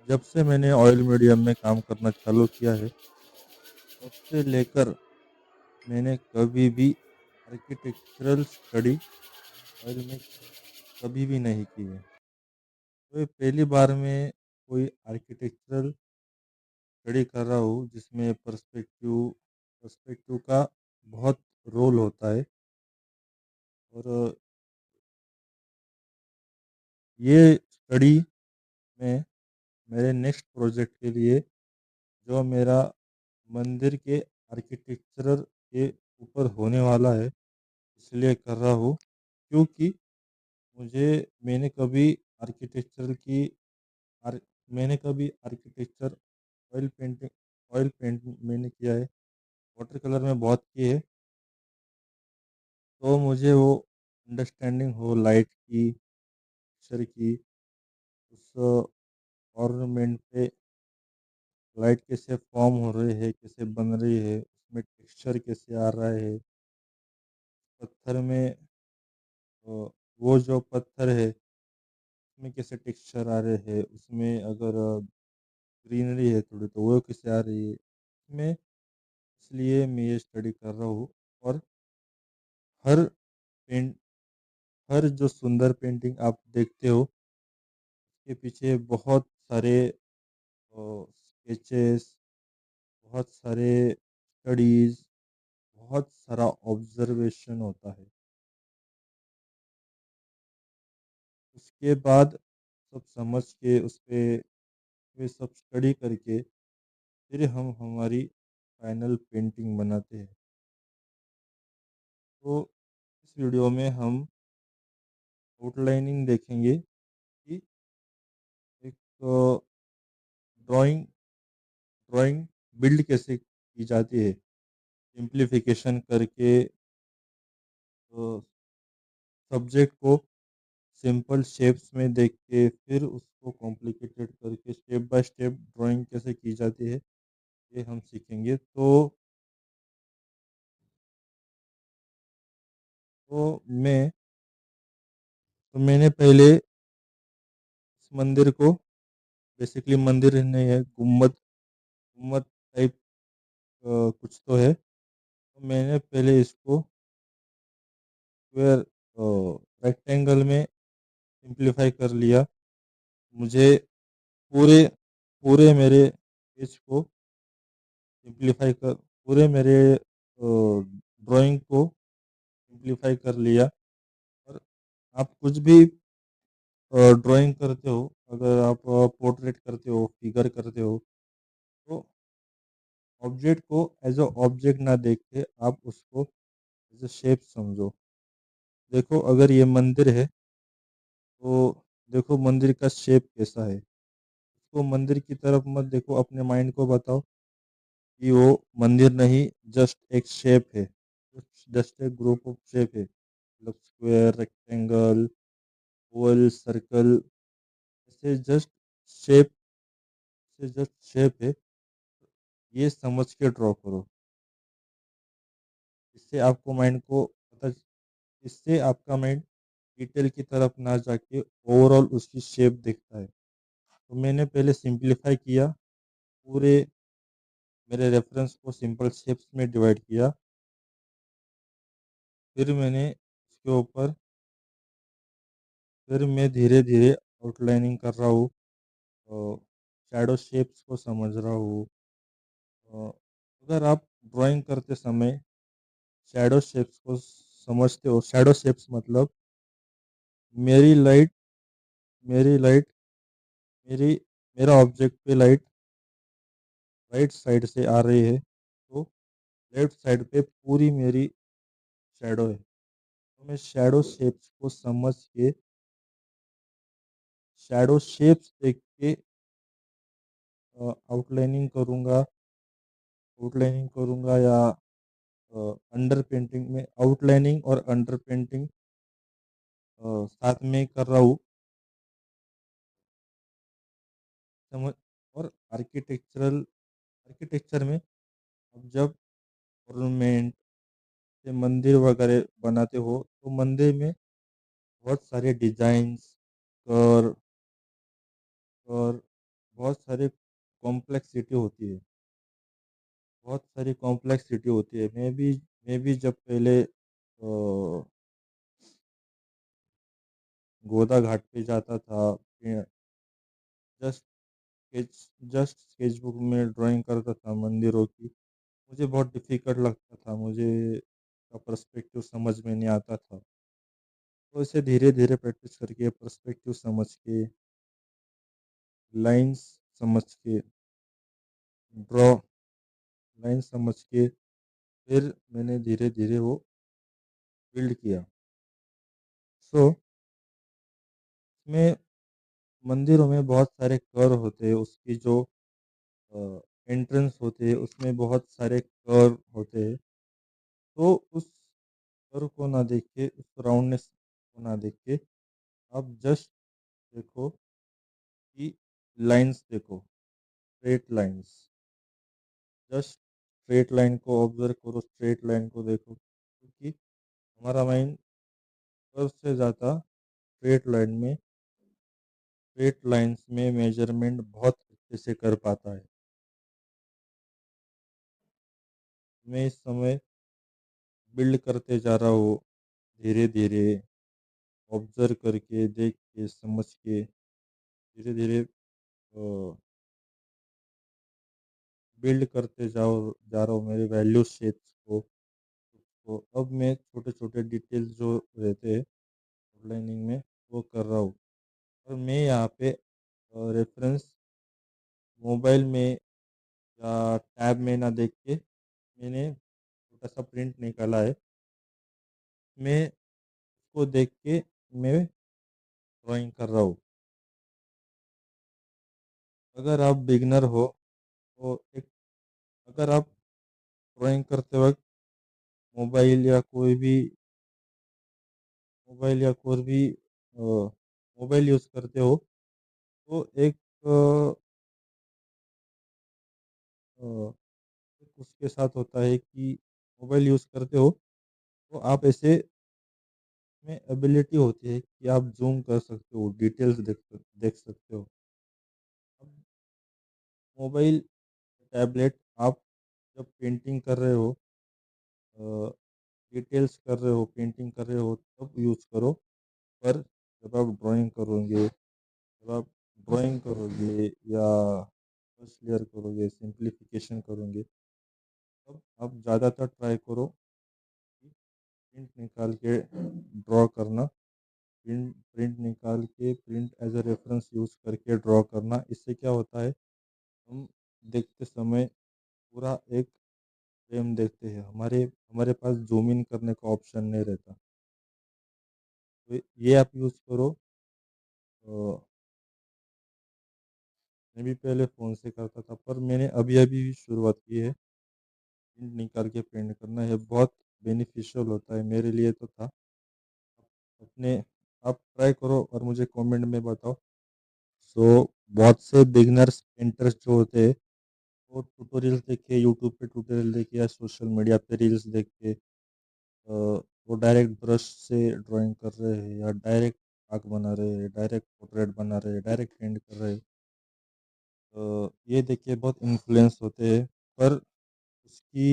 जब से मैंने ऑयल मीडियम में काम करना चालू किया है, तब से लेकर मैंने कभी भी आर्किटेक्चरल स्टडी ऑयल में कभी भी नहीं की है। तो ये पहली बार मैं कोई आर्किटेक्चरल स्टडी कर रहा हूँ जिसमें पर्सपेक्टिव का बहुत रोल होता है। और ये स्टडी में मेरे नेक्स्ट प्रोजेक्ट के लिए जो मेरा मंदिर के आर्किटेक्चर के ऊपर होने वाला है, इसलिए कर रहा हूँ क्योंकि मुझे मैंने कभी आर्किटेक्चर की आर मैंने कभी आर्किटेक्चर ऑयल पेंट मैंने किया है, वाटर कलर में बहुत किए है। तो मुझे वो अंडरस्टैंडिंग हो लाइट की, पिक्चर की, उस ऑर्नामेंट पे लाइट कैसे फॉर्म हो रही है, कैसे बन रही है, उसमें टेक्सचर कैसे आ रहा है, पत्थर में वो जो पत्थर है उसमें कैसे टेक्सचर आ रहे हैं, उसमें अगर ग्रीनरी है थोड़ी तो वो कैसे आ रही है, इसमें इसलिए मैं ये स्टडी कर रहा हूँ। और हर पेंट हर जो सुंदर पेंटिंग आप देखते हो, उसके पीछे बहुत सारे स्केचेस, बहुत सारे स्टडीज़, बहुत सारा ऑब्जर्वेशन होता है। उसके बाद सब समझ के उस पे वे सब स्टडी करके फिर हम हमारी फाइनल पेंटिंग बनाते हैं। तो इस वीडियो में हम आउटलाइनिंग देखेंगे कि एक ड्राइंग ड्राइंग बिल्ड कैसे की जाती है, सिंप्लीफिकेशन करके सब्जेक्ट को सिंपल शेप्स में देख के फिर उसको कॉम्प्लिकेटेड करके स्टेप बाय स्टेप ड्राइंग कैसे की जाती है, ये हम सीखेंगे। तो मैं तो मैंने पहले इस मंदिर को, बेसिकली मंदिर नहीं है, गुम्बद गुम्बद टाइप कुछ तो है। तो मैंने पहले इसको स्क्वायर रेक्टेंगल में सिंप्लीफाई कर लिया। मुझे पूरे पूरे मेरे पेज को सिंप्लीफाई कर पूरे मेरे ड्राइंग को सिंप्लीफाई कर लिया। और आप कुछ भी ड्राइंग करते हो, अगर आप पोर्ट्रेट करते हो, फिगर करते हो, तो ऑब्जेक्ट को एज अ ऑब्जेक्ट ना देख के आप उसको एज अ शेप समझो। देखो, अगर ये मंदिर है तो देखो मंदिर का शेप कैसा है। उसको मंदिर की तरफ मत देखो, अपने माइंड को बताओ कि वो मंदिर नहीं, जस्ट एक शेप है, जस्ट एक ग्रुप ऑफ शेप है, मतलब स्क्वायर, रेक्टेंगल, ओवल, सर्कल, ऐसे जस्ट शेप है। ये समझ के ड्रॉ करो। इससे आपको माइंड को पता इससे आपका माइंड डिटेल की तरफ ना जाके ओवरऑल उसकी शेप देखता है। तो मैंने पहले सिंप्लीफाई किया, पूरे मेरे रेफरेंस को सिंपल शेप्स में डिवाइड किया। फिर मैंने इसके ऊपर फिर मैं धीरे धीरे आउटलाइनिंग कर रहा हूँ, शैडो शेप्स को समझ रहा हूँ। अगर आप ड्राइंग करते समय शैडो शेप्स को समझते हो, शैडो शेप्स मतलब मेरी लाइट मेरी लाइट मेरी मेरा ऑब्जेक्ट पे लाइट राइट साइड से आ रही है, तो लेफ्ट साइड पे पूरी मेरी शैडो है। तो मैं शैडो शेप्स देख के आउटलाइनिंग करूँगा आउटलाइनिंग करूँगा या अंडर पेंटिंग में आउटलाइनिंग और अंडर पेंटिंग साथ में कर रहा हूँ। समझ और आर्किटेक्चर में अब जब ऑर्नामेंट से मंदिर वगैरह बनाते हो, तो मंदिर में बहुत सारे डिजाइन्स, कर बहुत सारे कॉम्प्लेक्सिटी होती है, बहुत सारी कॉम्प्लेक्सिटी होती है। मैं भी जब पहले गोदा घाट पे जाता था, जस्ट स्केच जस्ट स्केचबुक में ड्राइंग करता था मंदिरों की, मुझे बहुत डिफ़िकल्ट लगता था, मुझे का पर्सपेक्टिव समझ में नहीं आता था। तो इसे धीरे-धीरे प्रैक्टिस करके पर्सपेक्टिव समझ के, लाइन्स समझ के, ड्रॉ लाइन समझ के, फिर मैंने धीरे-धीरे वो बिल्ड किया। सो इसमें मंदिरों में बहुत सारे कर्व होते हैं, उसकी जो एंट्रेंस होते हैं उसमें बहुत सारे कर्व होते हैं। तो उस कर्व को ना देख के, उस राउंडनेस को ना देख के, आप जस्ट देखो कि लाइन्स देखो, straight lines. Just straight line को ऑब्जर्व करो, स्ट्रेट लाइन को देखो, क्योंकि हमारा माइंड कर्व से ज़्यादा स्ट्रेट लाइन्स में मेजरमेंट बहुत अच्छे से कर पाता है। मैं इस समय बिल्ड करते जा रहा हूँ, धीरे-धीरे ऑब्जर्व करके, देख के, समझ के, धीरे-धीरे बिल्ड करते जा रहा हूँ मेरे वैल्यू सेट्स को। तो अब मैं छोटे-छोटे डिटेल्स जो रहते हैं आउटलाइनिंग में, वो कर रहा हूँ। और मैं यहाँ पे रेफ़रेंस मोबाइल में या टैब में ना देख के, मैंने छोटा-सा प्रिंट निकाला है। मैं उसको देख के मैं ड्राइंग कर रहा हूँ। अगर आप बिगिनर हो, तो एक अगर आप ड्राइंग करते वक़्त मोबाइल या कोई भी मोबाइल या कोई भी मोबाइल यूज़ करते हो, तो अ, एक उसके साथ होता है कि मोबाइल यूज़ करते हो, तो आप ऐसे में एबिलिटी होती है कि आप ज़ूम कर सकते हो, डिटेल्स देख सकते हो। अब मोबाइल, टैबलेट आप जब पेंटिंग कर रहे हो, अ, डिटेल्स कर रहे हो, पेंटिंग कर रहे हो, तब यूज़ करो। पर जब आप ड्राइंग करोगे या फर्स्ट ईयर करोगे, सिंप्लीफिकेशन करोगे, तब आप ज़्यादातर ट्राई करो कि प्रिंट निकाल के ड्रॉ करना, प्रिंट निकाल के print as a reference use करके ड्रॉ करना। इससे क्या होता है, हम देखते समय पूरा एक फ्रेम देखते हैं, हमारे हमारे पास ज़ूम इन करने का ऑप्शन नहीं रहता। तो ये आप यूज़ करो। अ, मैं भी पहले फ़ोन से करता था, पर मैंने अभी-अभी शुरुआत की है, प्रिंट निकाल के पेंट करना। ये बहुत बेनिफिशियल होता है, मेरे लिए तो था। अपने आप ट्राई करो और मुझे कमेंट में बताओ। सो बहुत से बिगिनर्स पेंटर्स जो होते हैं, वो ट्यूटोरियल देख के, यूट्यूब पे ट्यूटोरियल देख के या सोशल मीडिया पे रील्स देख के, वो डायरेक्ट ब्रश से ड्राइंग कर रहे हैं या डायरेक्ट आँख बना रहे हैं, डायरेक्ट पोर्ट्रेट बना रहे हैं, डायरेक्ट पेंट कर रहे हैं। ये देख के बहुत इन्फ्लुएंस होते हैं, पर उसकी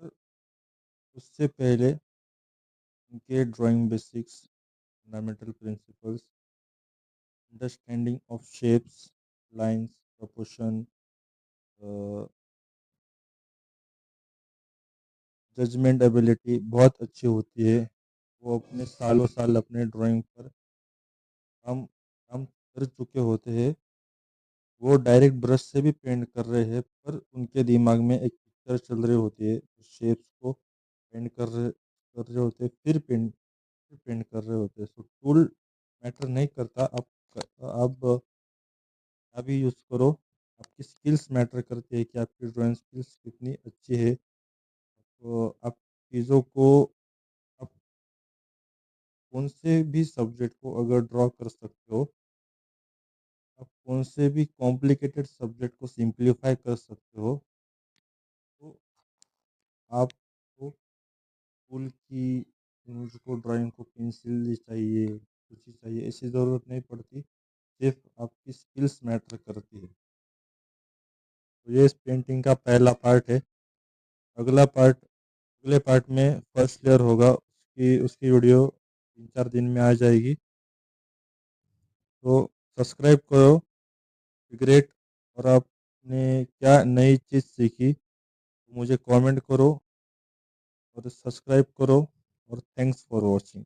पर उससे पहले उनके drawing basics, fundamental principles, understanding of shapes, lines, proportion, judgement ability बहुत अच्छी होती है। वो अपने सालों-साल अपने ड्राइंग पर काम काम कर चुके होते हैं। वो डायरेक्ट ब्रश से भी पेंट कर रहे हैं, पर उनके दिमाग में एक पिक्चर चल रही होती है, शेप्स को पेंट कर रहे होते हैं, फिर पेंट कर रहे होते हैं। सो टूल मैटर नहीं करता, आप अभी यूज़ करो, आपकी स्किल्स मैटर करती है कि आपकी ड्राइंग स्किल्स कितनी अच्छी है। तो आप चीज़ों को, आप कौन से भी सब्जेक्ट को अगर ड्रॉ कर सकते हो, आप कौन से भी कॉम्प्लिकेटेड सब्जेक्ट को सिंप्लीफाई कर सकते हो, तो आपको फूल की, मुझको ड्राइंग को पेंसिल ही चाहिए, कुछ ही चाहिए, ऐसी ज़रूरत नहीं पड़ती। सिर्फ आपकी स्किल्स मैटर करती है। तो ये इस पेंटिंग का पहला पार्ट है। अगले पार्ट में फर्स्ट लेयर होगा, उसकी वीडियो 3-4 दिन में आ जाएगी। तो सब्सक्राइब करो, ग्रेट। और आपने क्या नई चीज़ सीखी मुझे कमेंट करो और सब्सक्राइब करो। और थैंक्स फॉर वॉचिंग।